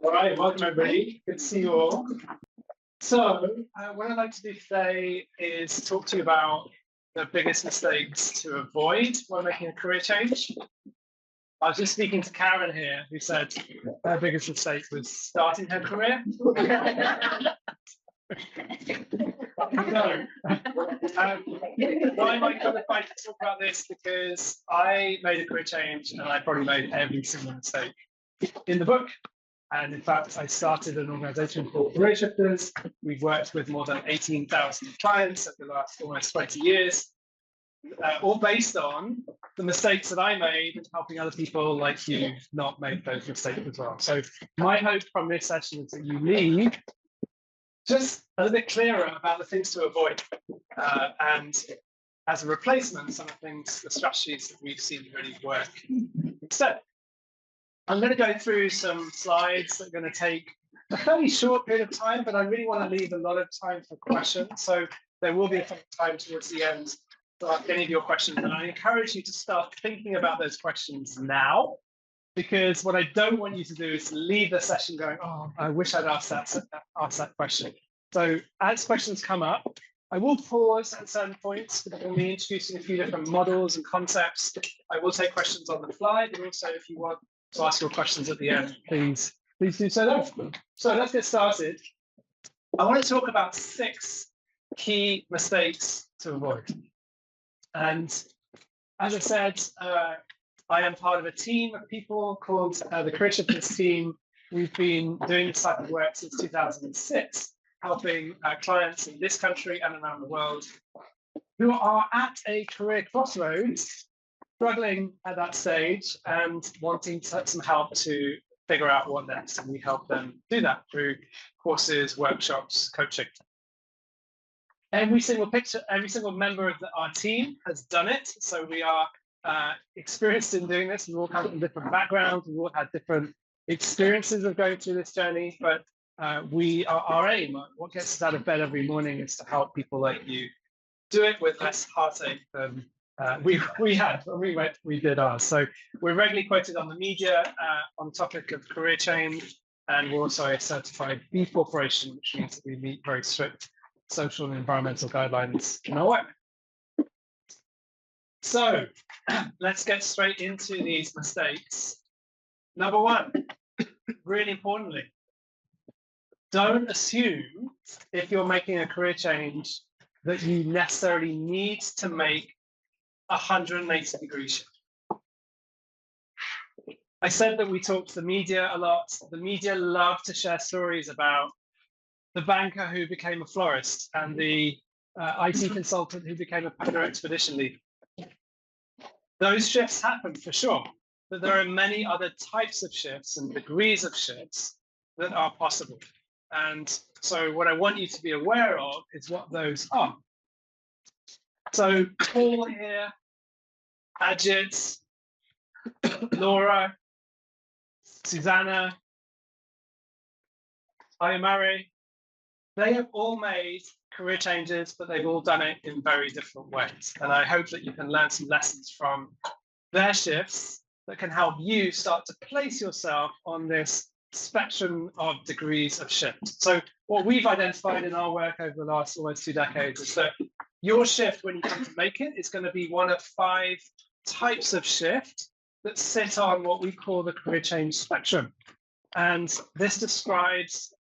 All right, welcome everybody. Good to see you all. So, what I'd like to do today is talk to you about the biggest mistakes to avoid when making a career change. I was just speaking to Karen here, who said her biggest mistake was starting her career. Why am I qualified to talk about this? Because I made a career change and I probably made every single mistake in the book. And in fact, I started an organization called Careershifters. We've worked with more than 18,000 clients over the last almost 20 years, all based on the mistakes that I made and helping other people like you not make those mistakes as well. So my hope from this session is that you leave just a little bit clearer about the things to avoid. And as a replacement, some of the things, the strategies that we've seen really work instead. I'm going to go through some slides that are going to take a fairly short period of time, but I really want to leave a lot of time for questions. So there will be a time towards the end to ask any of your questions. And I encourage you to start thinking about those questions now, because what I don't want you to do is leave the session going, oh, I wish I'd asked that question. So as questions come up, I will pause at certain points for me introducing a few different models and concepts. I will take questions on the fly, but also if you want to ask your questions at the end, please do so there. So let's get started. I want to talk about 6 key mistakes to avoid. And as I said, I am part of a team of people called the Careershifters team. We've been doing this type of work since 2006, helping clients in this country and around the world who are at a career crossroads, struggling at that stage and wanting some help to figure out what next. And we help them do that through courses, workshops, coaching. Every single member of our team has done it. So we are experienced in doing this. We all come from different backgrounds. We all had different experiences of going through this journey. But our aim, what gets us out of bed every morning, is to help people like you do it with less heartache than we had when we did ours. So we're regularly quoted on the media on the topic of career change, and we're also a certified B Corporation, which means that we meet very strict social and environmental guidelines in our work. So let's get straight into these mistakes. Number 1, really importantly, don't assume if you're making a career change that you necessarily need to make a 180-degree shift. I said that we talk to the media a lot. The media love to share stories about the banker who became a florist and the IT consultant who became a polar expedition leader. Those shifts happen for sure, but there are many other types of shifts and degrees of shifts that are possible. And so what I want you to be aware of is what those are. So Paul here, Ajit, Laura, Susanna, Ayamari, they have all made career changes, but they've all done it in very different ways. And I hope that you can learn some lessons from their shifts that can help you start to place yourself on this spectrum of degrees of shift. So what we've identified in our work over the last almost 2 decades is that your shift, when you come to make it, is going to be one of 5 types of shift that sit on what we call the career change spectrum. And this describes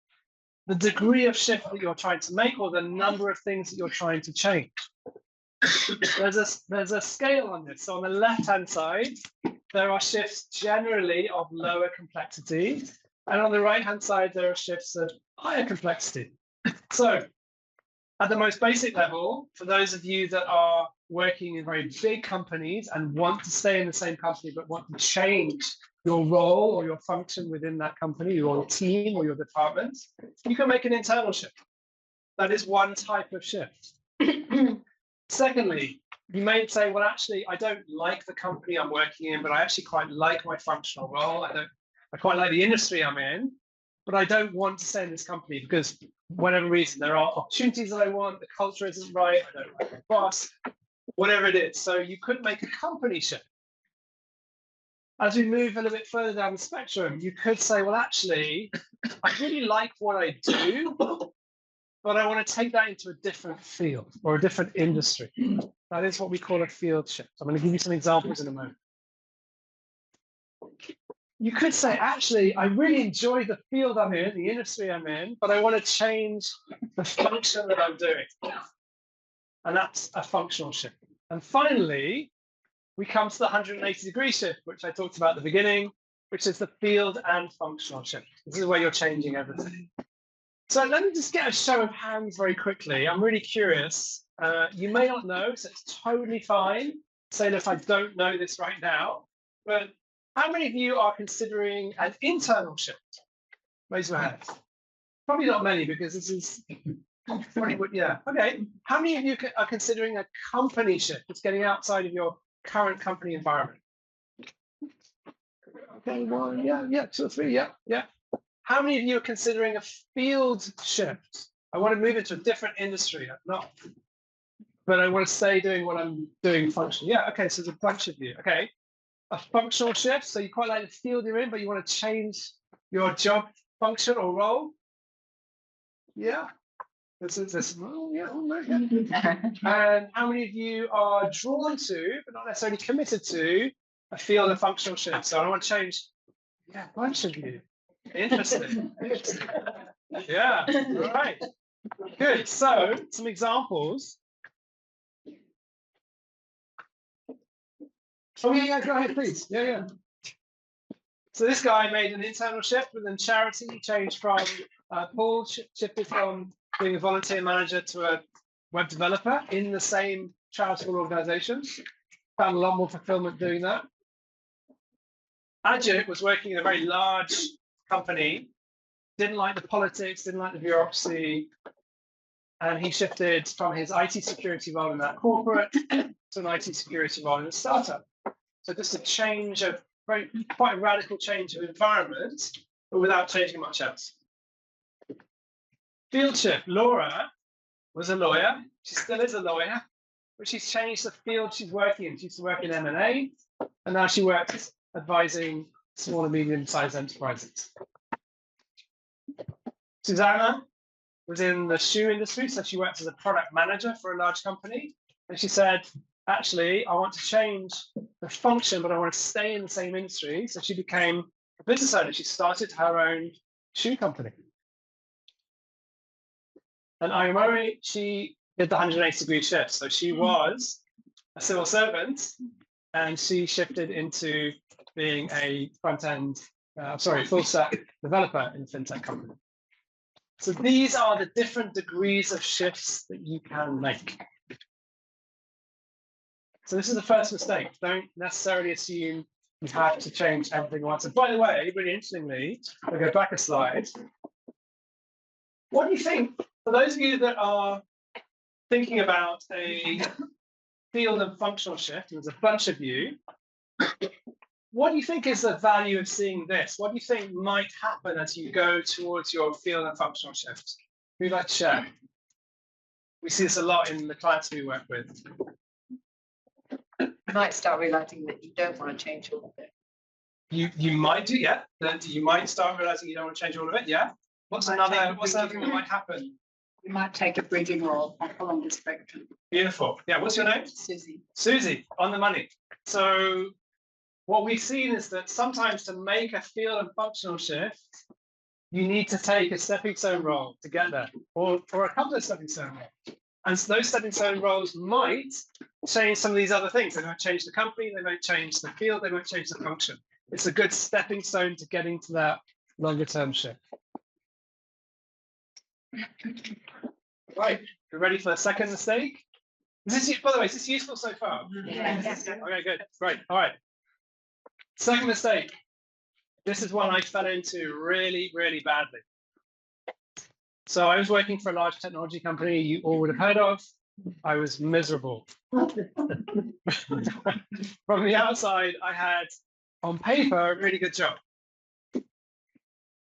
the degree of shift that you're trying to make, or the number of things that you're trying to change. There's a scale on this. So on the left-hand side, there are shifts generally of lower complexity. And on the right-hand side, there are shifts of higher complexity. So at the most basic level, for those of you that are working in very big companies and want to stay in the same company, but want to change your role or your function within that company, or your team or your department, you can make an internal shift. That is one type of shift. Secondly, you may say, well, actually, I don't like the company I'm working in, but I actually quite like my functional role. I quite like the industry I'm in, but I don't want to stay in this company because whatever reason, there are opportunities that I want, the culture isn't right, I don't like my boss, whatever it is. So you could make a company shift. As we move a little bit further down the spectrum, you could say, well, actually, I really like what I do, but I want to take that into a different field or a different industry. That is what we call a field shift. I'm going to give you some examples in a moment. You could say, actually, I really enjoy the field I'm in, the industry I'm in, but I want to change the function that I'm doing. And that's a functional shift. And finally, we come to the 180-degree shift, which I talked about at the beginning, which is the field and functional shift. This is where you're changing everything. So let me just get a show of hands very quickly. I'm really curious. You may not know, so it's totally fine. Say, if I don't know this right now, but how many of you are considering an internal shift? Raise your hands. Probably not many, because this is probably, yeah. Okay. How many of you are considering a company shift? It's getting outside of your current company environment. Okay, one, yeah, two or three, yeah. How many of you are considering a field shift? I want to move into a different industry. But I want to stay doing what I'm doing functionally. Yeah, okay, so there's a bunch of you. Okay, a functional shift. So you quite like the field you're in, but you want to change your job function or role. Yeah. This. Oh, yeah. And how many of you are drawn to, but not necessarily committed to, a field and functional shift? So I want to change. Yeah, a bunch of you. Interesting. Yeah. All right. Good. So some examples. Oh yeah, go ahead, please. Yeah. So this guy made an internal shift within charity. He changed from Paul shifted from being a volunteer manager to a web developer in the same charitable organization. Found a lot more fulfillment doing that. Ajit was working in a very large company, didn't like the politics, didn't like the bureaucracy, and he shifted from his IT security role in that corporate to an IT security role in a startup. So just a change of quite a radical change of environment, but without changing much else. Field shift. Laura was a lawyer. She still is a lawyer, but she's changed the field she's working in. She used to work in M&A, and now she works advising small and medium-sized enterprises. Susanna was in the shoe industry, so she worked as a product manager for a large company. And she said, actually, I want to change the function, but I want to stay in the same industry. So she became a business owner. She started her own shoe company. And Ayomori, she did the 180-degree shift. So she was a civil servant, and she shifted into being a full-stack developer in a fintech company. So these are the different degrees of shifts that you can make. So this is the first mistake. Don't necessarily assume you have to change everything once. And by the way, really interestingly, I'll go back a slide. What do you think, for those of you that are thinking about a field and functional shift, and there's a bunch of you, what do you think is the value of seeing this? What do you think might happen as you go towards your field and functional shift? Who'd like to share? We see this a lot in the clients we work with. You might start realizing that you don't want to change all of it. You might do, yeah. Then you might start realizing you don't want to change all of it, yeah. What's another thing that might happen? You might take a bridging role along the spectrum. Beautiful. Yeah. What's your name? Susie. Susie, on the money. So what we've seen is that sometimes to make a field and functional shift, you need to take a stepping stone role to get there, or a couple of stepping stone roles. And so those stepping stone roles might change some of these other things. They might change the company, they might change the field, they might change the function. It's a good stepping stone to getting to that longer term shift. Right, you ready for the second mistake? Is this, by the way, is this useful so far? Yes. Okay, good, great, all right. Second mistake. This is one I fell into really, really badly. So I was working for a large technology company you all would have heard of. I was miserable. From the outside, I had, on paper, a really good job.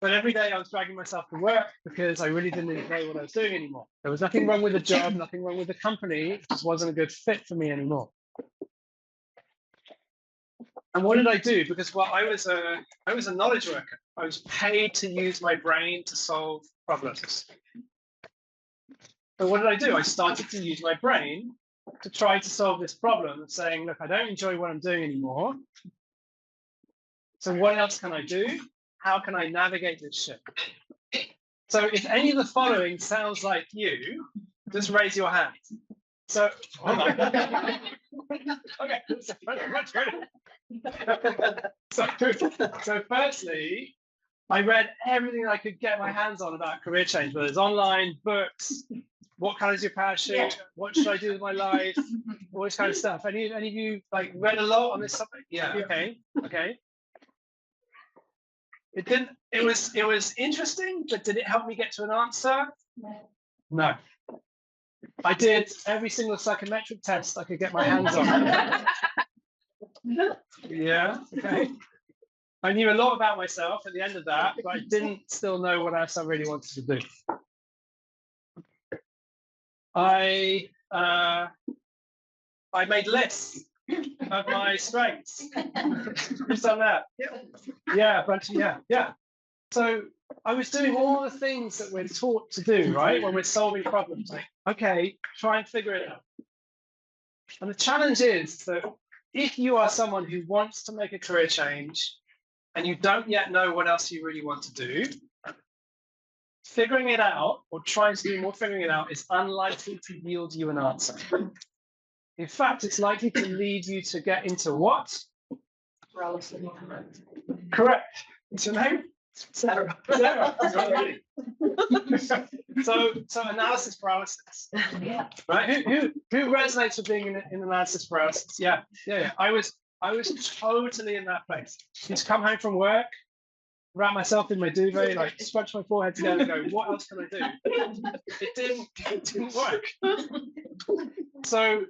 But every day I was dragging myself to work because I really didn't know what I was doing anymore. There was nothing wrong with the job, nothing wrong with the company. It just wasn't a good fit for me anymore. And what did I do? Because I was a knowledge worker. I was paid to use my brain to solve problems. So what did I do? I started to use my brain to try to solve this problem of saying, look, I don't enjoy what I'm doing anymore. So what else can I do? How can I navigate this ship? So if any of the following sounds like you, just raise your hand. So, oh my God. Okay, much better. So firstly, I read everything I could get my hands on about career change, whether it's online, books, what color is your parachute, what should I do with my life, all this kind of stuff. Any of you like read a lot on this subject? Yeah, okay. It didn't, it was interesting, but did it help me get to an answer? No. I did every single psychometric test I could get my hands on. Yeah, okay. I knew a lot about myself at the end of that, but I didn't still know what else I really wanted to do. I made lists of my strengths. Who's done that? Yeah, yeah. So I was doing all the things that we're taught to do, right? When we're solving problems, like, okay, try and figure it out. And the challenge is that if you are someone who wants to make a career change and you don't yet know what else you really want to do, figuring it out or trying to do more figuring it out is unlikely to yield you an answer. In fact, it's likely to lead you to get into what? Paralysis. Correct. What's your name? Sarah. So analysis paralysis. Right? Who resonates with being in analysis paralysis? Yeah. I was totally in that place. Just come home from work, wrap myself in my duvet, like scrunch my forehead together and go, what else can I do? It didn't work. So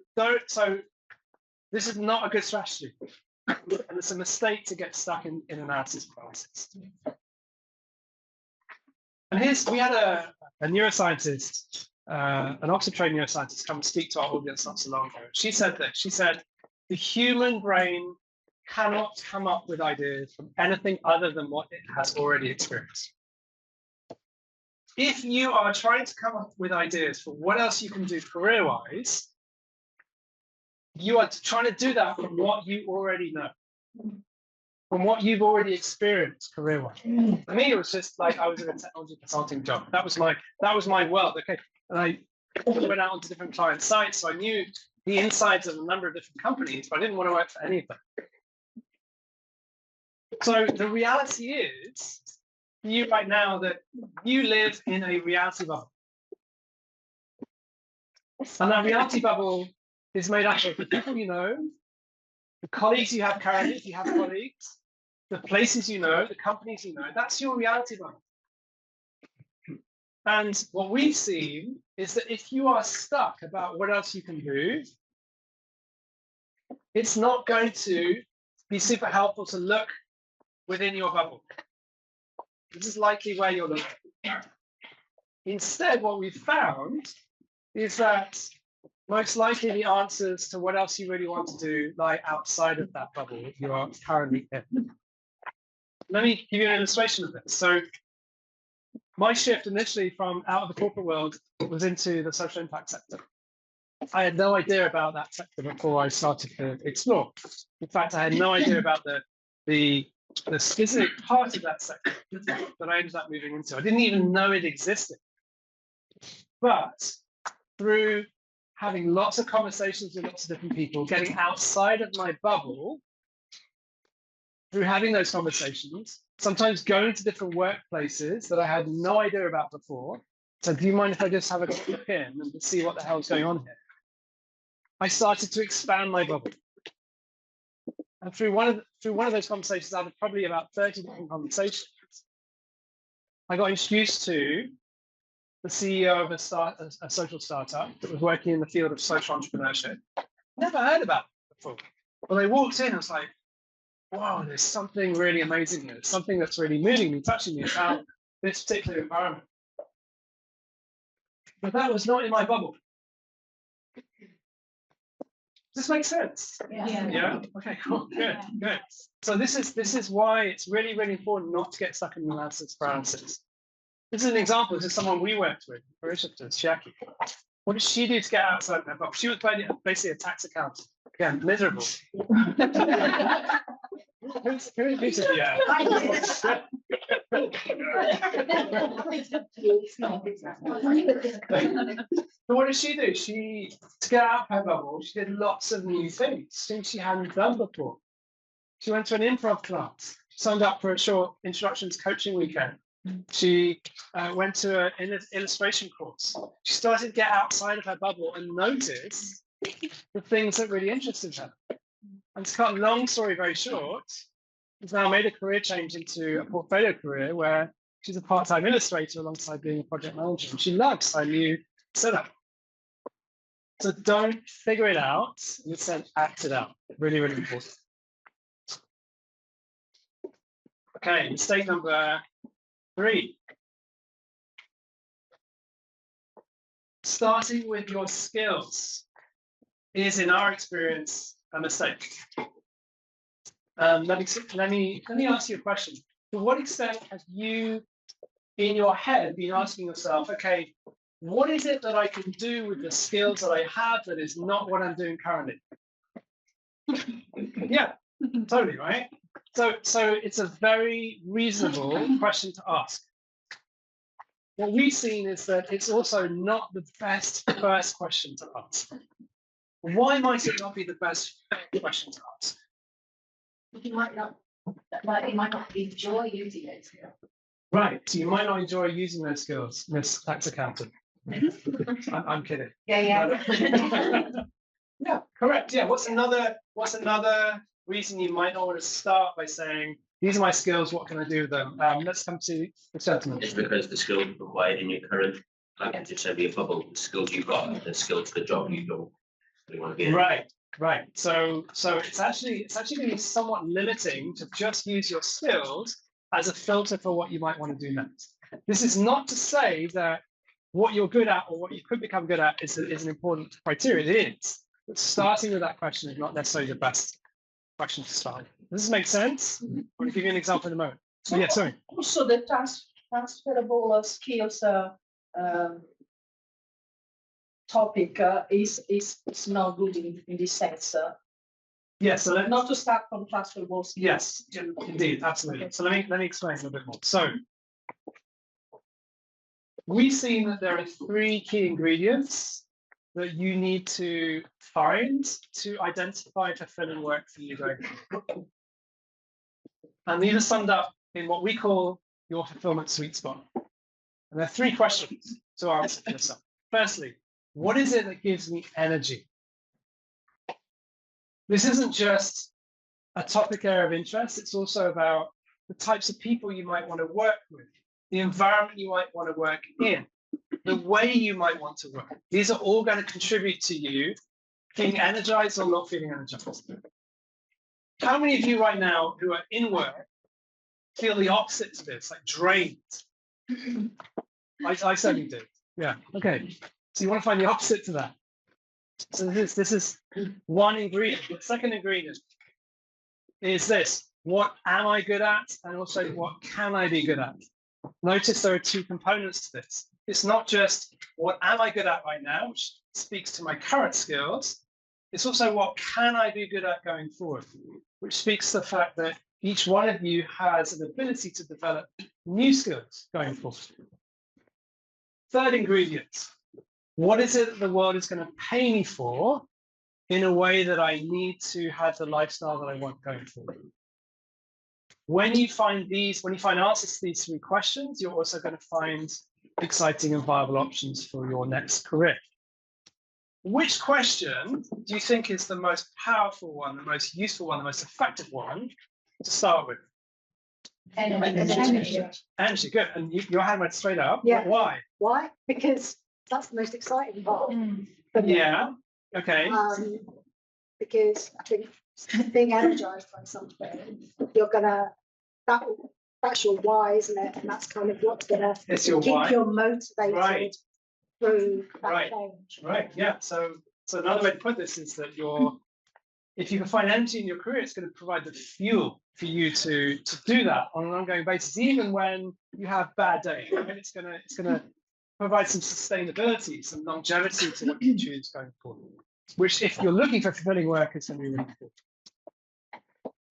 this is not a good strategy. And it's a mistake to get stuck in analysis paralysis. And we had a neuroscientist, an Oxford-trained neuroscientist, come and speak to our audience not so long ago. She said this. She said, the human brain cannot come up with ideas from anything other than what it has already experienced. If you are trying to come up with ideas for what else you can do career-wise, you are trying to do that from what you already know, from what you've already experienced career-wise. For me, it was just like I was in a technology consulting job. That was my world. Okay, and I went out onto different client sites, so I knew the insides of a number of different companies, but I didn't want to work for any of them. So the reality is, you right now, that you live in a reality bubble, and that reality bubble is made up of the people you know, the colleagues you have currently, if you have colleagues, the places you know, the companies you know. That's your reality bubble. And what we've seen is that if you are stuck about what else you can do, it's not going to be super helpful to look within your bubble. This is likely where you're looking. Instead, what we've found is that most likely the answers to what else you really want to do lie outside of that bubble you are currently in. Let me give you an illustration of this. So my shift initially from out of the corporate world was into the social impact sector. I had no idea about that sector before I started to explore. In fact, I had no idea about the specific part of that sector that I ended up moving into. I didn't even know it existed. But through having lots of conversations with lots of different people, getting outside of my bubble, through having those conversations, sometimes going to different workplaces that I had no idea about before. So do you mind if I just have a quick in and see what the hell's going on here? I started to expand my bubble. And through one of those conversations, out of probably about 30 different conversations, I got introduced to the CEO of a social startup that was working in the field of social entrepreneurship. Never heard about it before. When I walked in, I was like, wow, there's something really amazing here. Something that's really moving me, touching me about this particular environment. But that was not in my bubble. Does this make sense? Yeah. Yeah. Okay. Cool. Good. Good. So this is why it's really, really important not to get stuck in analysis paralysis. This is an example. This is someone we worked with, Careershifters, Jackie. What did she do to get outside her box? She was basically a tax accountant. Again, miserable. Who's yeah. So what did she do? To get out of her bubble, she did lots of new things, things she hadn't done before. She went to an improv class. She signed up for a short introductions coaching weekend. She went to an illustration course. She started to get outside of her bubble and notice the things that really interested her. And to cut a long story very short, she's now made a career change into a portfolio career where she's a part-time illustrator alongside being a project manager. And she loves her new setup. So don't figure it out, instead act it out. Really, really important. Okay, mistake number 3. Starting with your skills is, in our experience, a mistake. Let me ask you a question. To what extent have you, in your head, been asking yourself, okay, what is it that I can do with the skills that I have that is not what I'm doing currently? Yeah, totally, right? So it's a very reasonable question to ask. What we've seen is that it's also not the best first question to ask. Why might it not be the best question to ask? You might not enjoy using it. Right, so you might not enjoy using those skills, Miss Tax Accountant. I'm kidding. Yeah. Yeah, correct. Yeah. What's another reason you might not want to start by saying, these are my skills, what can I do with them? Let's come to the gentleman. It's because the skills required in your current, like I just said, your bubble, the skills you've got, the skills for the job you don't really want to be in. Right. So it's actually going to be somewhat limiting to just use your skills as a filter for what you might want to do next. This is not to say that what you're good at or what you could become good at is an important criteria. It is. But starting with that question is not necessarily the best question to start. Does this make sense? I'm going to give you an example in a moment. So yeah, sorry. Also, the transferable skills topic is not good in this sense. Yes, so Not to start from transferable skills. yes, indeed, absolutely. So let me explain a little bit more. So we've seen that there are 3 key ingredients that you need to find to identify fulfilling work for you going forward. And these are summed up in what we call your fulfillment sweet spot. And there are 3 questions to answer for yourself. Firstly, what is it that gives me energy? This isn't just a topic area of interest, it's also about the types of people you might want to work with, the environment you might want to work in, the way you might want to work. These are all going to contribute to you feeling energized or not feeling energized. How many of you right now who are in work feel the opposite to this, like drained? I certainly do. Yeah. Okay. So you want to find the opposite to that. So this is one ingredient. The second ingredient is this: what am I good at, and also what can I be good at? Notice there are 2 components to this. It's not just what am I good at right now, which speaks to my current skills. It's also what can I be good at going forward, which speaks to the fact that each one of you has an ability to develop new skills going forward. Third ingredient: what is it that the world is going to pay me for in a way that I need to have the lifestyle that I want going forward? When you find answers to these 3 questions, you're also going to find exciting and viable options for your next career. Which question do you think is the most powerful one, the most useful one, the most effective one to start with? Energy. Energy, good. And your hand went straight up. Yeah. Why? Why? Because that's the most exciting part. For me. Yeah. Okay. Because I think being energized by something, that's your why, isn't it? And that's kind of what's gonna It's your keep why. you motivated Right. through that Right. change. Right. Yeah. So So another way to put this is that if you can find energy in your career, it's going to provide the fuel for you to do that on an ongoing basis, even when you have bad days. Right? It's gonna provide some sustainability, some longevity to what you choose going forward. Which, if you're looking for fulfilling work, is going to be really important.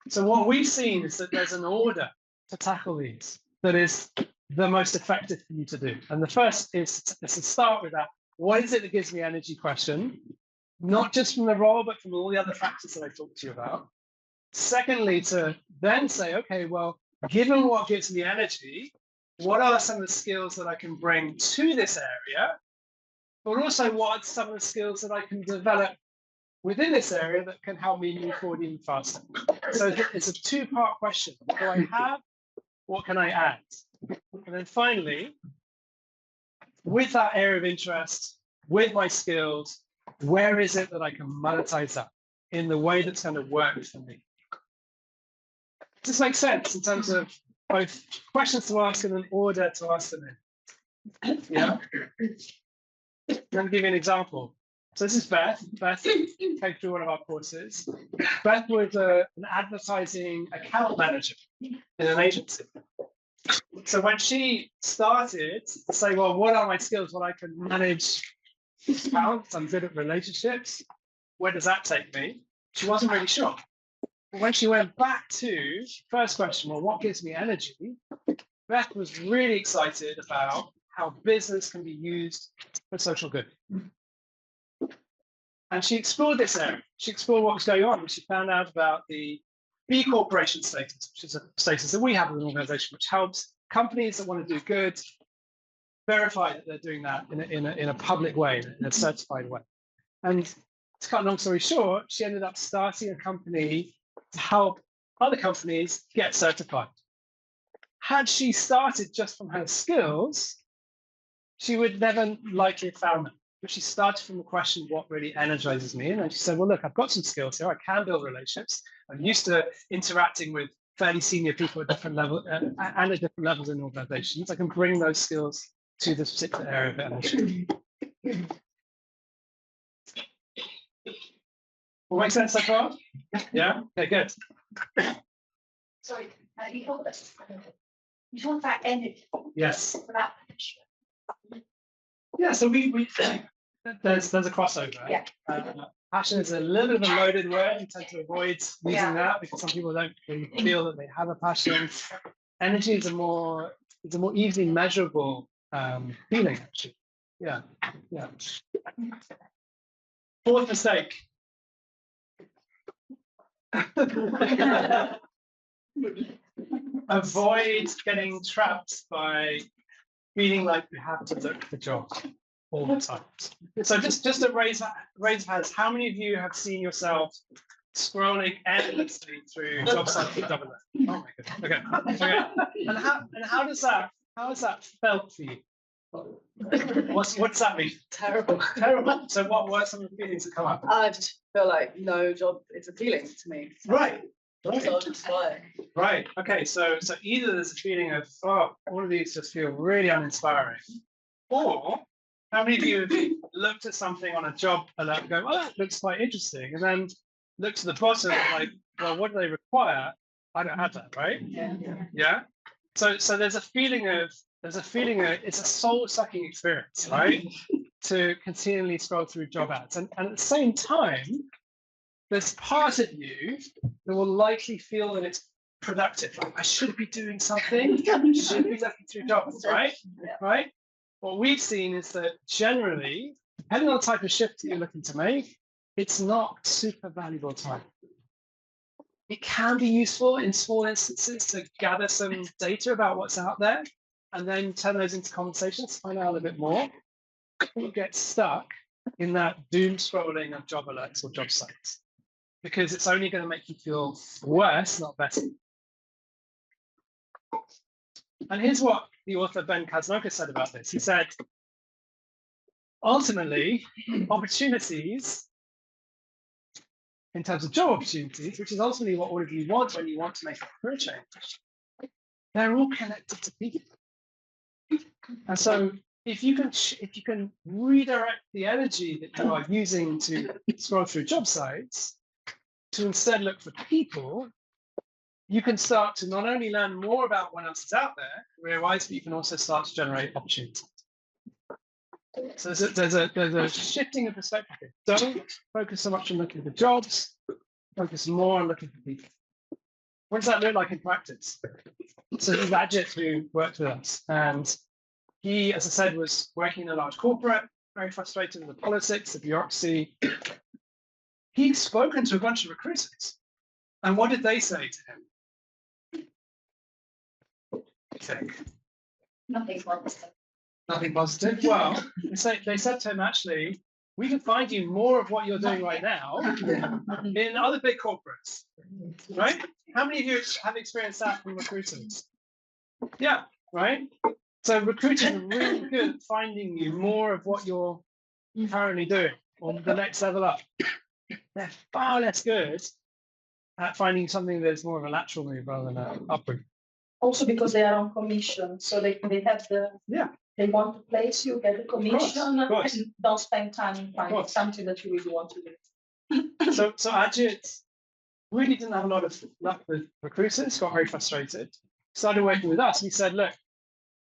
So what we've seen is that there's an order to tackle these that is the most effective for you to do. And the first is to start with that. What is it that gives me energy question? Not just from the role, but from all the other factors that I talked to you about. Secondly, to then say, okay, well, given what gives me energy, what are some of the skills that I can bring to this area? But also, what are some of the skills that I can develop within this area that can help me move forward even faster? So it's a two-part question. What do I have? What can I add? And then finally, with that area of interest, with my skills, where is it that I can monetize that in the way that's going to work for me? Does this make sense in terms of both questions to ask and an order to ask them in? Yeah. Let me give you an example. So this is Beth. Beth came through one of our courses. Beth was an advertising account manager in an agency. So when she started to say, well, what are my skills? Well, I can manage accounts, I'm good at relationships. Where does that take me? She wasn't really sure. But when she went back to first question, well, what gives me energy? Beth was really excited about how business can be used for social good. And she explored this area. She explored what was going on. She found out about the B Corporation status, which is a status that we have as an organization, which helps companies that want to do good verify that they're doing that in a public way, in a certified way. And to cut a long story short, she ended up starting a company to help other companies get certified. Had she started just from her skills, she would never likely have found them. But she started from the question, what really energizes me? And then she said, well, look, I've got some skills here. I can build relationships. I'm used to interacting with fairly senior people at different levels and at different levels in organizations. I can bring those skills to this particular area of energy. Will make sense so far? Yeah? Okay, good. Sorry, you talk about energy. Yes. About Yeah, so there's a crossover. Yeah. Passion is a little bit of a loaded word. You tend to avoid using that because some people don't really feel that they have a passion. Energy is a more easily measurable feeling, actually. Yeah, yeah. Fourth mistake. Avoid getting trapped by feeling like you have to look for jobs all the time. So just to raise of hands, how many of you have seen yourself scrolling endlessly through job sites for double it? Oh my goodness. Okay. And how does that felt for you? What does that mean? Terrible. Terrible. So what were some of the feelings that come up? I just feel like no job is appealing to me. Right. So just like, Right. Okay. So either there's a feeling of, oh, all of these just feel really uninspiring, or how many of you have looked at something on a job alert and go, oh, that looks quite interesting, and then look to the bottom like, well, what do they require? I don't have that, right? yeah. Yeah. So there's a feeling of it's a soul-sucking experience, right? To continually scroll through job ads, and at the same time, there's part of you that will likely feel that it's productive. Like, I should be doing something. I should be looking through jobs, right? Yeah. Right. What we've seen is that generally, depending on the type of shift that you're looking to make, it's not super valuable time. It can be useful in small instances to gather some data about what's out there and then turn those into conversations, find out a little bit more. Don't get stuck in that doom scrolling of job alerts or job sites, because it's only going to make you feel worse, not better. And here's what the author Ben Kaznowka said about this. He said, ultimately, opportunities, in terms of job opportunities, which is ultimately what all of you want when you want to make a career change, they're all connected to people. And so if you can redirect the energy that you are using to scroll through job sites to instead look for people, you can start to not only learn more about what else is out there career-wise, but you can also start to generate opportunities. So there's a shifting of perspective here. Don't focus so much on looking for jobs, focus more on looking for people. What does that look like in practice? So this is Ajit, who worked with us, and he, as I said, was working in a large corporate, very frustrated with the politics, the bureaucracy. He'd spoken to a bunch of recruiters, and what did they say to him? Nothing positive. Nothing positive. Well, they said to him, actually, we can find you more of what you're doing right now in other big corporates, right? How many of you have experienced that from recruiters? Yeah, right? So recruiters are really good at finding you more of what you're currently doing or the next level up. They're far less good at finding something that's more of a lateral move rather than an upward. Also because they are on commission, so they have the they want to place you, get the commission, course. and don't spend time in finding something that you really want to do. So Ajit really didn't have a lot of luck with recruiters, got very frustrated, started working with us. We said, look,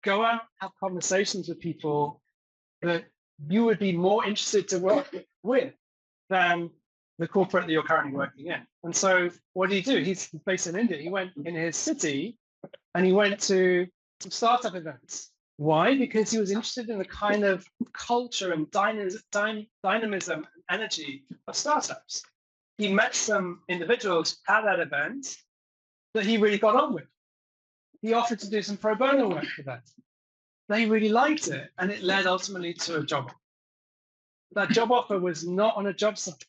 go out, have conversations with people that you would be more interested to work with than the corporate that you're currently working in. And so what did he do? He's based in India. He went in his city and he went to some startup events. Why? Because he was interested in the kind of culture and dynamism and energy of startups. He met some individuals at that event that he really got on with. He offered to do some pro bono work for them. They really liked it, and it led ultimately to a job offer. That job offer was not on a job site.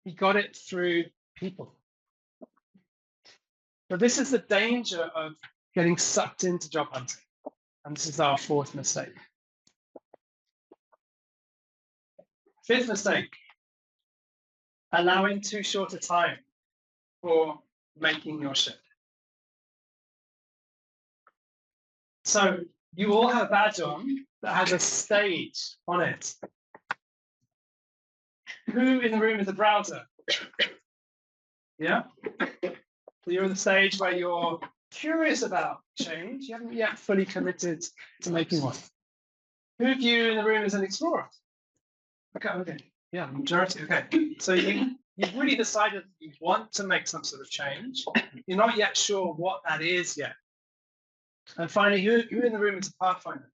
He got it through people. So this is the danger of getting sucked into job hunting. And this is our fourth mistake. Fifth mistake, allowing too short a time for making your shift. So you all have a badge on that has a stage on it. Who in the room is a browser? Yeah? So you're at the stage where you're curious about change. You haven't yet fully committed to making one. Who of you in the room is an explorer? Okay. Yeah, majority. Okay. So you've really decided you want to make some sort of change. You're not yet sure what that is yet. And finally, who in the room is a pathfinder?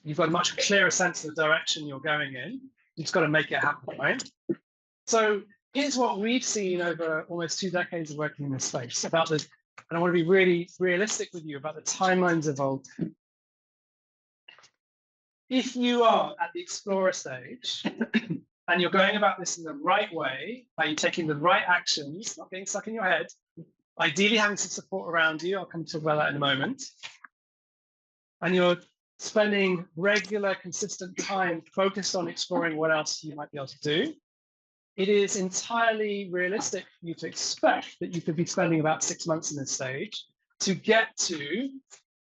You've got a much clearer sense of the direction you're going in. You've just got to make it happen, right? So here's what we've seen over almost 2 decades of working in this space about the, and I want to be really realistic with you about the timelines involved. If you are at the explorer stage and you're going about this in the right way, are you taking the right actions, not getting stuck in your head, ideally having some support around you, I'll come to talk about that in a moment, and you're spending regular, consistent time focused on exploring what else you might be able to do, it is entirely realistic for you to expect that you could be spending about 6 months in this stage to get to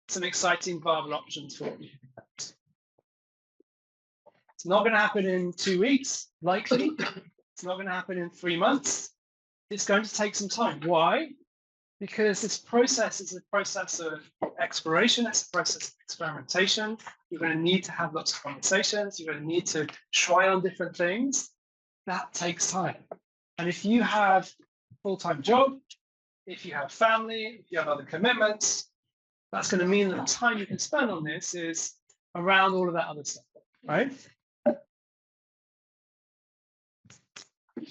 some exciting viable options for what you can do. It's not going to happen in 2 weeks, likely. It's not going to happen in 3 months. It's going to take some time. Why? Because this process is a process of exploration, it's a process of experimentation. You're going to need to have lots of conversations. You're going to need to try on different things. That takes time. And if you have a full-time job, if you have family, if you have other commitments, that's going to mean that the time you can spend on this is around all of that other stuff, right?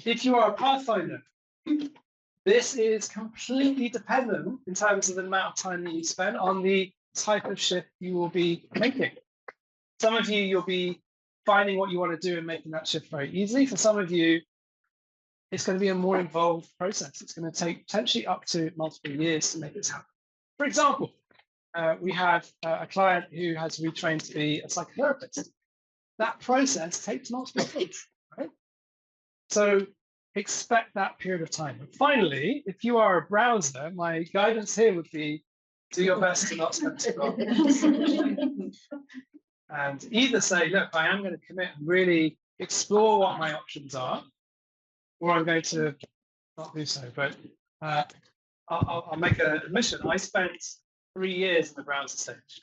If you are a pathfinder, this is completely dependent in terms of the amount of time that you spend on the type of shift you will be making. Some of you, you'll be finding what you want to do and making that shift very easily. For some of you, it's going to be a more involved process. It's going to take potentially up to multiple years to make this happen. For example, we have a client who has retrained to be a psychotherapist. That process takes multiple months, right? So expect that period of time. And finally, if you are a browser, my guidance here would be Do your best to not spend too long. And either say, look, I am going to commit and really explore what my options are, or I'm going to not do so. But I'll make an admission. I spent 3 years in the browser stage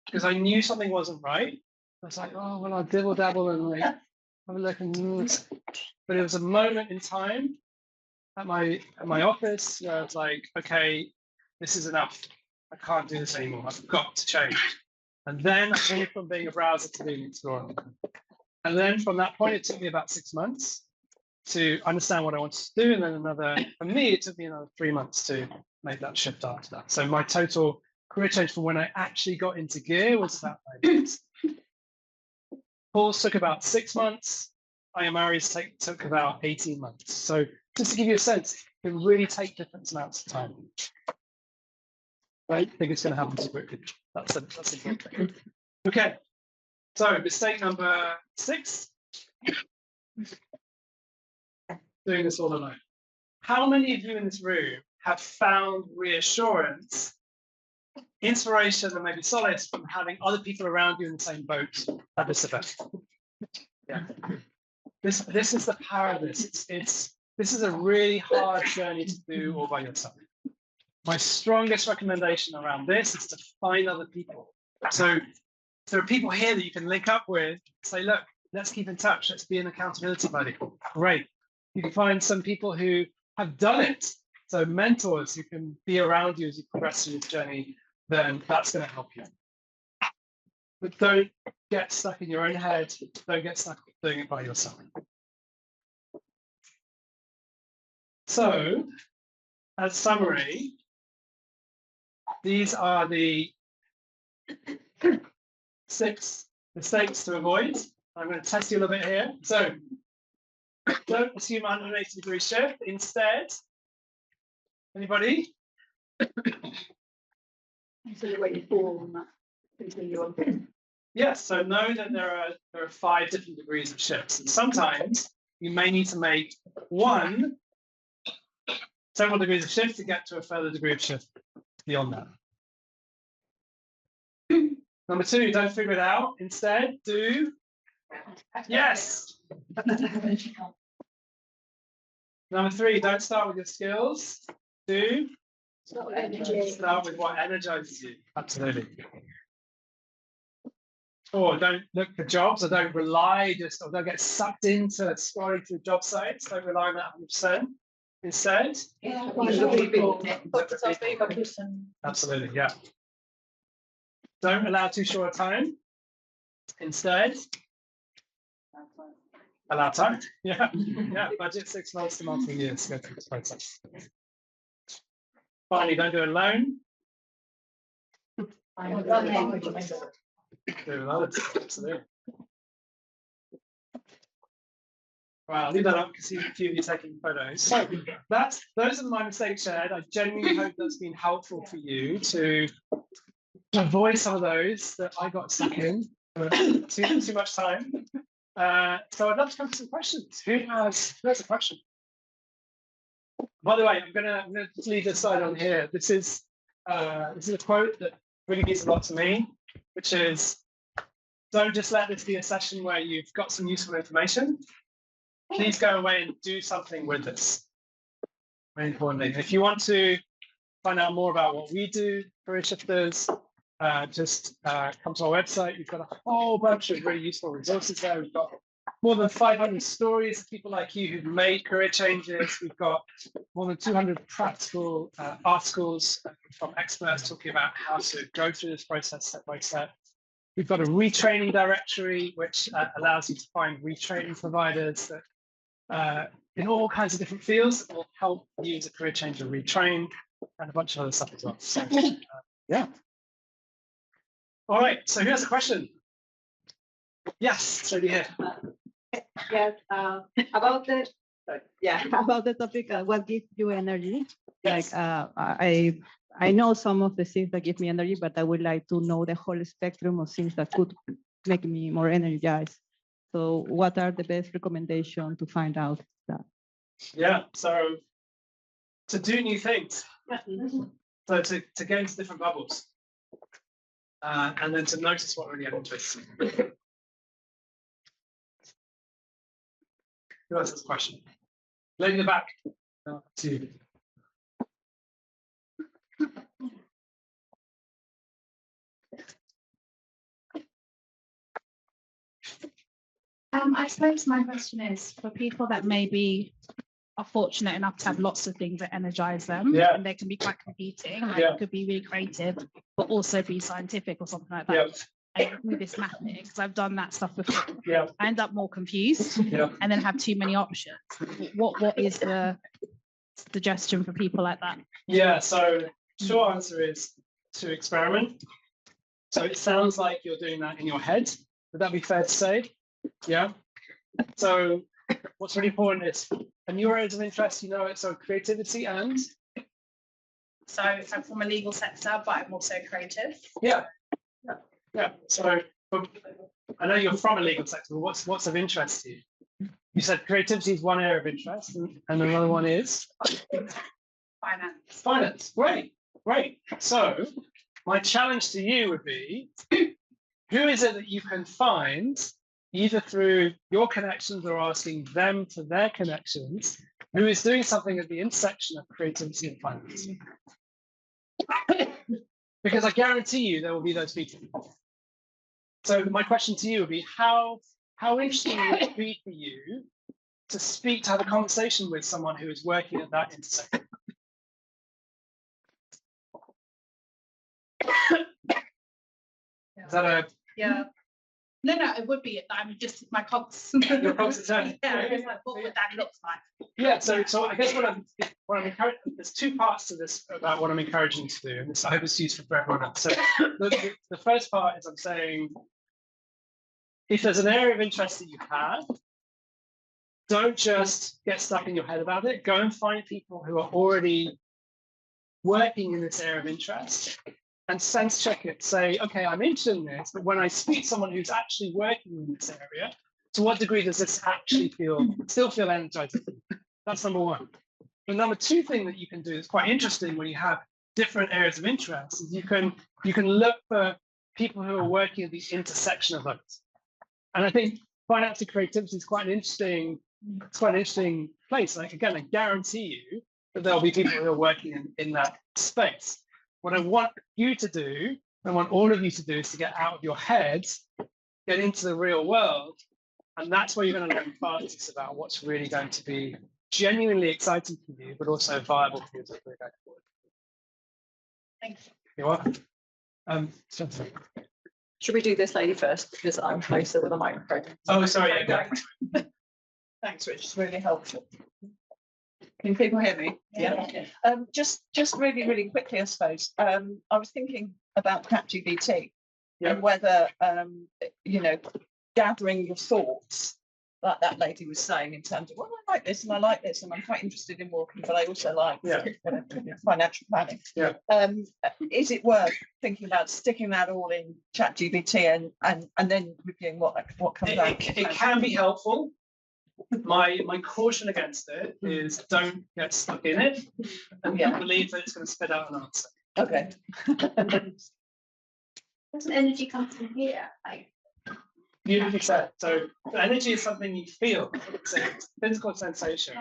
because I knew something wasn't right. I was like, oh, well, I'll dibble dabble and like have a look. But it was a moment in time at my office where I was like, okay, this is enough. I can't do this anymore. I've got to change. And then I moved from being a browser to being an explorer. And then from that point, it took me about 6 months to understand what I wanted to do. And then for me, it took me another 3 months to make that shift after that. So my total career change from when I actually got into gear was about 9 months. Paul's took about 6 months. IMRI's took about 18 months. So just to give you a sense, it can really take different amounts of time. Right? I think it's going to happen too quickly. That's important. Okay. So mistake number 6. Doing this all alone. How many of you in this room have found reassurance, inspiration, and maybe solace from having other people around you in the same boat at this event? Yeah. This is the power of this. This is a really hard journey to do all by yourself. My strongest recommendation around this is to find other people. So there are people here that you can link up with, say, look, let's keep in touch. Let's be an accountability buddy. Great. You can find some people who have done it. So mentors who can be around you as you progress through this journey, then that's going to help you. But don't get stuck in your own head. Don't get stuck doing it by yourself. So, as summary, these are the 6 mistakes to avoid. I'm going to test you a little bit here. So, don't assume 180-degree shift. Instead, anybody? Yes, so know that there are 5 different degrees of shifts. And sometimes you may need to make several degrees of shift to get to a further degree of shift beyond that. Number 2, don't figure it out. Instead, do. Yes. Number 3, don't start with your skills. Do. Start with what energizes you. Absolutely. 4, don't look for jobs, or don't rely or don't get sucked into scrolling through job sites. Don't rely on that 100%. Instead, absolutely, yeah. Don't allow too short a time. Instead, allow time. Yeah, yeah. Budget 6 months to multiple years to go through this process. Finally, don't do it alone. Do it with others. Absolutely. Right, I'll leave that up because a few of you taking photos. So those are my mistakes shared. I genuinely hope that's been helpful for you to avoid some of those that I got stuck in for too much time. So I'd love to come to some questions. Who has a question? By the way, I'm gonna just leave this slide on here. This is a quote that really means a lot to me, which is, don't just let this be a session where you've got some useful information. Please go away and do something with this. Very importantly. If you want to find out more about what we do, Careershifters, just come to our website. We've got a whole bunch of really useful resources there. We've got more than 500 stories of people like you who've made career changes. We've got more than 200 practical articles from experts talking about how to go through this process step by step. We've got a retraining directory, which allows you to find retraining providers that in all kinds of different fields that will help you as a career changer retrain, and a bunch of other stuff as well. So, yeah. All right, so here's a question. Yes, Jody here. Yes, about the topic, what gives you energy? Yes. Like, I know some of the things that give me energy, but I would like to know the whole spectrum of things that could make me more energized. So what are the best recommendations to find out that? Yeah, so to do new things. So to get into different bubbles, and then to notice what really interests you. Who else has a question? Lady in the back. To you. I suppose my question is for people that maybe are fortunate enough to have lots of things that energize them, Yeah. and they can be quite competing, like Yeah. it could be really creative, but also be scientific or something like that. Yeah. And with this mapping, because I've done that stuff before, Yeah. I end up more confused Yeah. and then have too many options. What is the suggestion for people like that? Yeah. So short answer is to experiment. So it sounds like you're doing that in your head. Would that be fair to say? Yeah. So what's really important is, and your areas of interest, you know it. So creativity and So I'm from a legal sector, but I'm also creative. yeah. So I know you're from a legal sector, but what's of interest to you? You said creativity is one area of interest, and another one is Finance. finance. Great. So my challenge to you would be, who is it that you can find, either through your connections or asking them for their connections, who is doing something at the intersection of creativity and finance? Because I guarantee you there will be those people. So my question to you would be, how interesting would it be for you to have a conversation with someone who is working at that intersection? Is that a Yeah. No, it would be. I'm just my cogs. your cogs are turning? Yeah, it's like, what would that look like? Yeah, so I guess what I'm encouraging, there's two parts to this about what I'm encouraging to do, and this, I hope it's useful for everyone else. So the first part is I'm saying, if there's an area of interest that you have, don't just get stuck in your head about it. Go and find people who are already working in this area of interest and sense check it. Say, okay, I'm interested in this, but when I speak to someone who's actually working in this area, to what degree does this actually still feel energizing? That's number one. The number two thing that you can do that's quite interesting when you have different areas of interest is you can look for people who are working at the intersection of those. And I think finance and creativity is quite an interesting place. Like, again, I guarantee you that there'll be people who are working in that space. What I want you to do, I want all of you to do, is to get out of your head, get into the real world, and that's where you're going to learn fastest about what's really going to be genuinely exciting for you, but also viable for you as we're going forward. Thanks. You're welcome. Jennifer. Should we do this lady first, because I'm closer with a microphone? Oh, sorry. Yeah, Thanks, Rich. It's really helpful. Can people hear me? Yeah. Just really, really quickly, I suppose. I was thinking about ChatGPT and whether gathering your thoughts, like that lady was saying, in terms of, well, I like this and I like this, and I'm quite interested in walking, but I also like financial planning. Yeah. Is it worth thinking about sticking that all in ChatGPT and then reviewing what comes out? It can be helpful. My caution against it is don't get stuck in it and believe that it's going to spit out an answer. Okay. Doesn't energy come from here? Like, Beautifully said. So energy is something you feel. It's a physical sensation.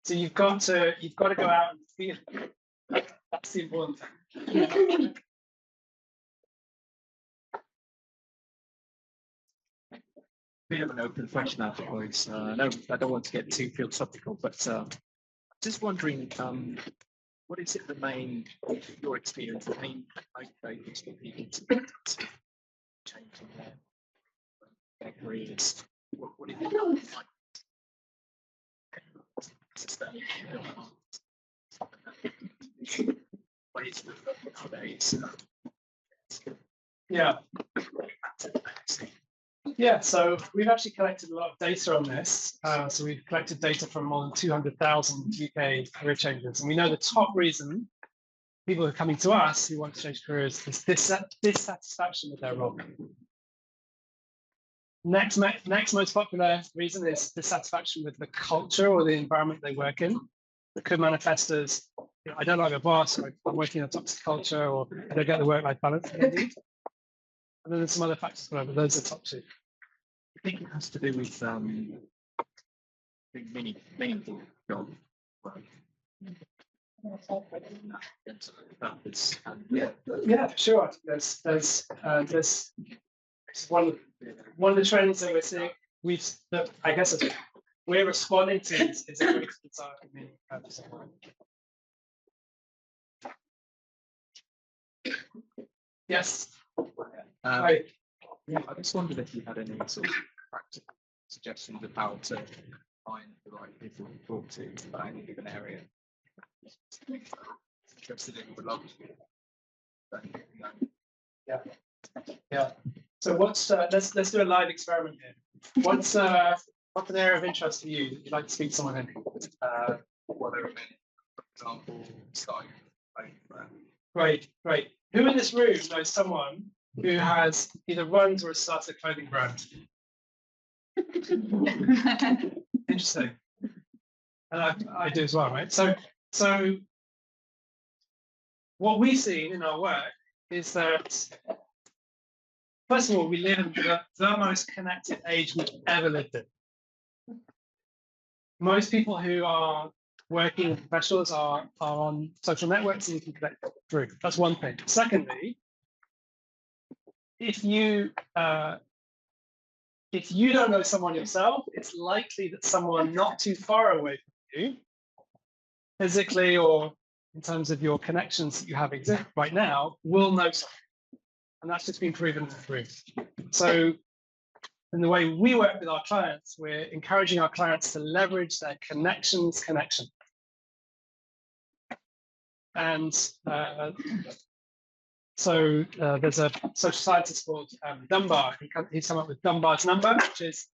So you've got to go out and feel it. That's the important thing. Bit of an open question, I suppose. I don't want to get too philosophical, but just wondering, what is it your experience, the main motivators for people to changing their careers? What is it like? What is it nowadays? Yeah, so we've actually collected a lot of data on this. So we've collected data from more than 200,000 UK career changers. And we know the top reason people are coming to us who want to change careers is dissatisfaction with their role. Next most popular reason is dissatisfaction with the culture or the environment they work in. That could manifest as I don't like my boss, or I'm working in a toxic culture, or I don't get the work-life balance that I need. And then there's some other factors, but those are top two. I think it has to do with meaningful job work. Yeah, for sure. There's it's one of the trends that we're seeing. That I guess we're responding to is a great desire for meaning, purpose, and work. Yes. Right. Yeah, I just wondered if you had any sort of practical suggestions of how to find the right people to talk to about any given area. Interested in, would love to. Yeah. So what's let's do a live experiment here. What's an area of interest for you that you'd like to speak to someone in? Whether it be, for example, starting. Great. Who in this room knows someone who has either runs or has started a clothing brand? Interesting. And I do as well, right? So what we've seen in our work is that, first of all, we live in the most connected age we've ever lived in. Most people who are working professionals are on social networks and you can connect through. That's one thing. Secondly, if you don't know someone yourself, it's likely that someone not too far away from you, physically or in terms of your connections that you have exist right now, will know someone. And that's just been proven in the proof. So in the way we work with our clients, we're encouraging our clients to leverage their connections. And so there's a social scientist called Dunbar. He's come up with Dunbar's number, which is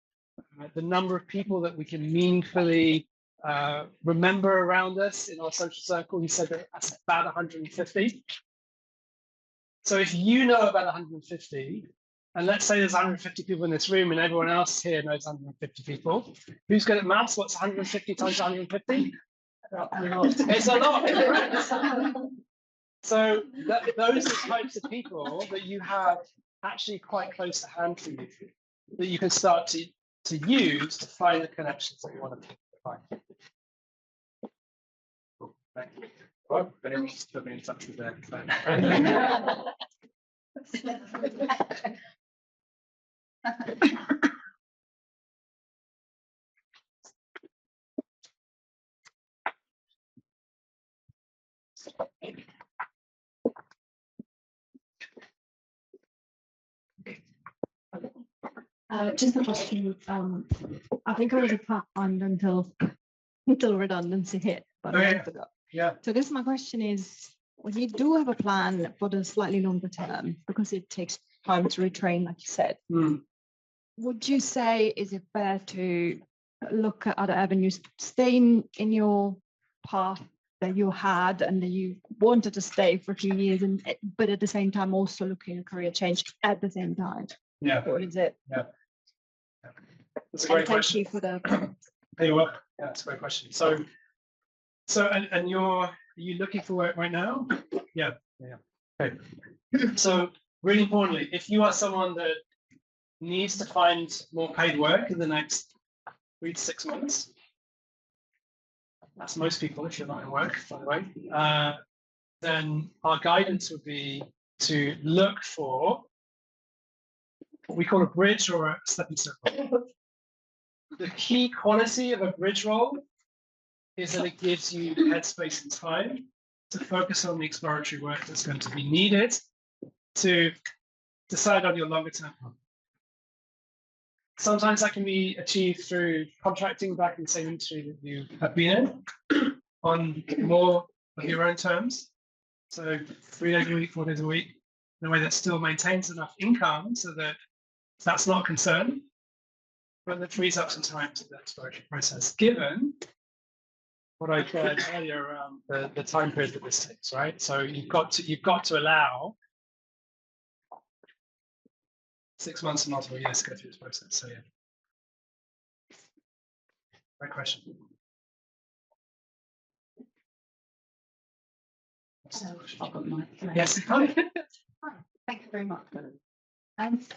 the number of people that we can meaningfully remember around us in our social circle. He said that that's about 150. So if you know about 150, and let's say there's 150 people in this room and everyone else here knows 150 people, who's good at maths? What's 150 times 150? It's a lot. So those are the types of people that you have actually quite close to hand for you, that you can start to use to find the connections that you want to find. Thank you. Well, if anyone wants to put me in touch with their friend. Just a question. I think I was a part on until redundancy hit, but I forgot. Yeah. So I guess my question is, when you do have a plan for the slightly longer term, because it takes time to retrain, like you said, would you say, is it fair to look at other avenues, stay in your path that you had and that you wanted to stay for a few years, but at the same time also looking at career change at the same time? Yeah. Or is it? Yeah. That's a great question. Thank you for the. Hey, well, yeah, that's a great question. So and are you looking for work right now? Yeah. Okay. So really importantly, if you are someone that needs to find more paid work in the next 3 to 6 months, that's most people if you're not in work, by the way, then our guidance would be to look for what we call a bridge or a stepping stone. The key quality of a bridge role is that it gives you headspace and time to focus on the exploratory work that's going to be needed to decide on your longer term plan. Sometimes that can be achieved through contracting back in the same industry that you have been in on more of your own terms. So 3 days a week, 4 days a week, in a way that still maintains enough income so that that's not a concern, but that frees up some time to the exploration process, given what I said earlier around the time period that this takes, right? So you've got to allow 6 months and multiple years to go through this process. So yeah. Great question. Yes. Hi, thank you very much. Guys,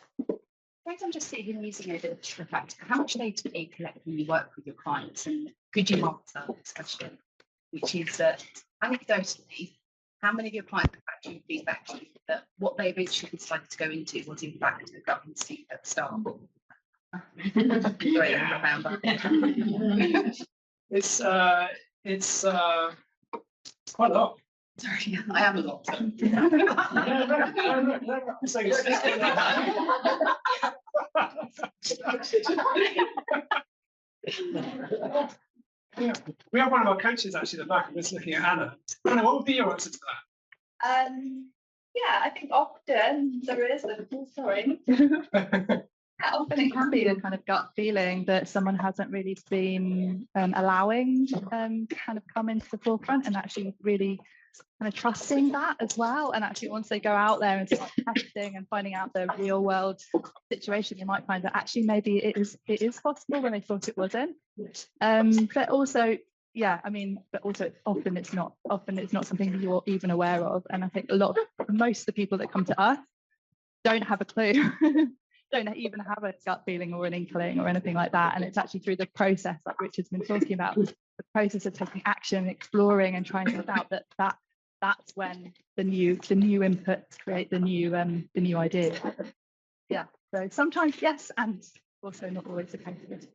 I'm just sitting here musing over the fact, how much data do you collect when you work with your clients? And could you answer this question, which is that anecdotally, how many of your clients have actually feedback to you that what they eventually decided to go into was in fact a government seat at the start? Great, I found that. It's quite a lot. Sorry, I am a lot. Yeah. We have one of our coaches actually in the back. I'm just looking at Anna. Anna, what would be your answer to that? Yeah, I think often there is a sorry. Often it can be a kind of gut feeling that someone hasn't really been allowing kind of come into the forefront, and actually really kind of trusting that as well. And actually once they go out there and start testing and finding out the real world situation, you might find that actually maybe it is possible when they thought it wasn't. But also, yeah, I mean, but also often it's not something that you're even aware of. And I think most of the people that come to us don't have a clue. Don't even have a gut feeling or an inkling or anything like that. And it's actually through the process, like Richard's been talking about, the process of taking action, exploring and trying to find out that's when the new inputs create the new ideas. Yeah. So sometimes yes, and also not always the case.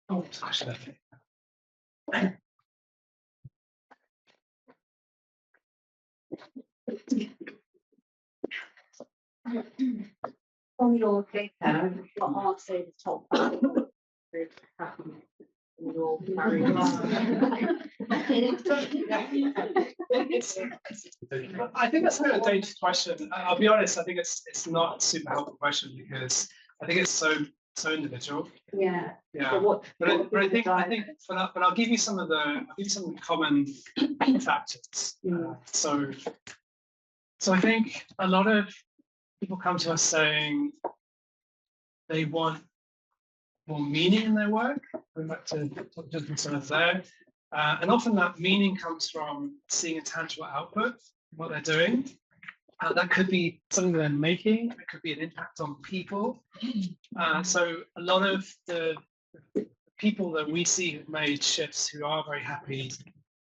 Oh, gosh, On your data, what are say the top five in your I think that's a bit of a dangerous question. I'll be honest. I think it's not a super helpful question because I think it's so individual. Yeah. Yeah. But I think but I'll give you some of the common factors. So I think a lot of people come to us saying they want more meaning in their work. Going back to what Jonathan said there. And often that meaning comes from seeing a tangible output, what they're doing. That could be something they're making, it could be an impact on people. So a lot of the people that we see who've made shifts who are very happy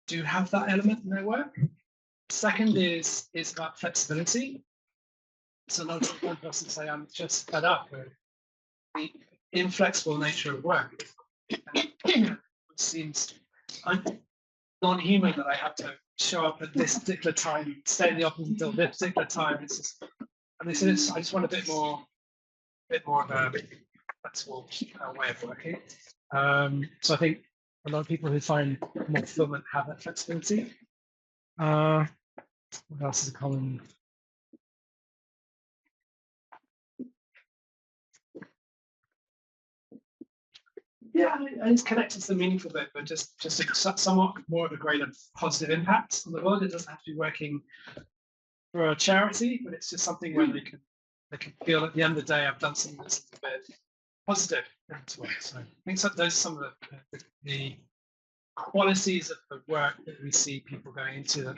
do have that element in their work. Second is about flexibility. So a lot of people say, I'm just fed up with the inflexible nature of work. It seems non-human that I have to show up at this particular time, stay in the office until this particular time. It's just, and they said, I just want a bit more of a flexible way of working. So I think a lot of people who find more fulfillment have that flexibility. What else is a common? Yeah, and it's connected to the meaningful bit, but just somewhat more of a greater positive impact on the world. It doesn't have to be working for a charity, but it's just something where they can feel at the end of the day, I've done something that's a bit positive to work. So I think those are some of the qualities of the work that we see people going into.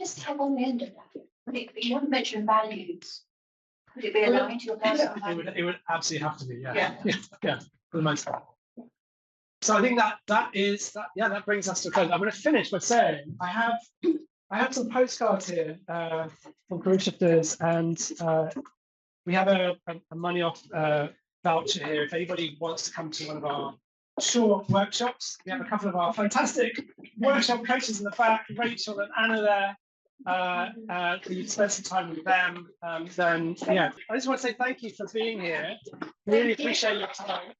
Just have on the end of that. You haven't mentioned values. Would it be aligned to your personal values? It would absolutely have to be, yeah, for the most part. So I think that brings us to a close. I'm going to finish by saying I have some postcards here from Careershifters, and we have a money off voucher here. If anybody wants to come to one of our short workshops, we have a couple of our fantastic workshop coaches in the back, Rachel and Anna there. You spend some time with them, then yeah. I just want to say thank you for being here. Really appreciate your time.